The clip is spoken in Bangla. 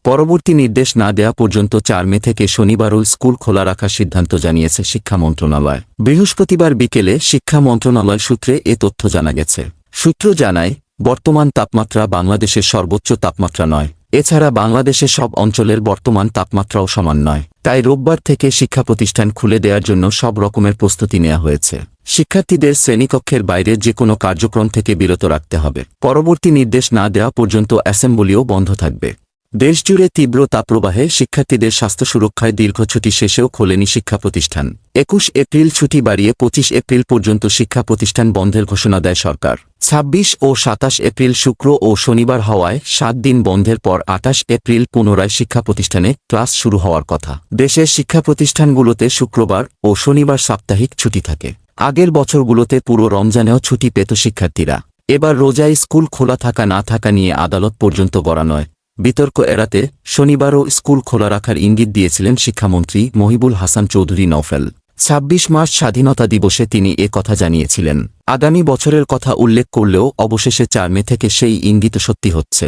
পরবর্তী নির্দেশ না দেয়া পর্যন্ত ৪ মে থেকে শনিবারও স্কুল খোলা রাখার সিদ্ধান্ত জানিয়েছে শিক্ষা মন্ত্রণালয়। বৃহস্পতিবার বিকেলে শিক্ষা মন্ত্রণালয় সূত্রে এ তথ্য জানা গেছে। সূত্র জানায়, বর্তমান তাপমাত্রা বাংলাদেশের সর্বোচ্চ তাপমাত্রা নয়। এছাড়া বাংলাদেশের সব অঞ্চলের বর্তমান তাপমাত্রাও সমান নয়। তাই রোববার থেকে শিক্ষা প্রতিষ্ঠান খুলে দেওয়ার জন্য সব রকমের প্রস্তুতি নেওয়া হয়েছে। শিক্ষার্থীদের শ্রেণীকক্ষের বাইরে যে কোনো কার্যক্রম থেকে বিরত রাখতে হবে। পরবর্তী নির্দেশ না দেওয়া পর্যন্ত অ্যাসেম্বলিও বন্ধ থাকবে। দেশজুড়ে তীব্র তাপপ্রবাহে শিক্ষার্থীদের স্বাস্থ্য সুরক্ষায় দীর্ঘ ছুটি শেষেও খোলেনি শিক্ষা প্রতিষ্ঠান। ২১ এপ্রিল ছুটি বাড়িয়ে ২৫ এপ্রিল পর্যন্ত শিক্ষা প্রতিষ্ঠান বন্ধের ঘোষণা দেয় সরকার। ২৬ ও ২৭ এপ্রিল শুক্র ও শনিবার হওয়ায় ৭ দিন বন্ধের পর ২৮ এপ্রিল পুনরায় শিক্ষা প্রতিষ্ঠানে ক্লাস শুরু হওয়ার কথা। দেশের শিক্ষা প্রতিষ্ঠানগুলোতে শুক্রবার ও শনিবার সাপ্তাহিক ছুটি থাকে। আগের বছরগুলোতে পুরো রমজানেও ছুটি পেত শিক্ষার্থীরা। এবার রোজায় স্কুল খোলা থাকা না থাকা নিয়ে আদালত পর্যন্ত গড়া নয়। বিতর্ক এড়াতে শনিবারও স্কুল খোলা রাখার ইঙ্গিত দিয়েছিলেন শিক্ষামন্ত্রী মহিবুল হাসান চৌধুরী নওফেল। ২৬ মার্চ স্বাধীনতা দিবসে তিনি এ কথা জানিয়েছিলেন। আগামী বছরের কথা উল্লেখ করলেও অবশেষে ৪ মে থেকে সেই ইঙ্গিত সত্যি হচ্ছে।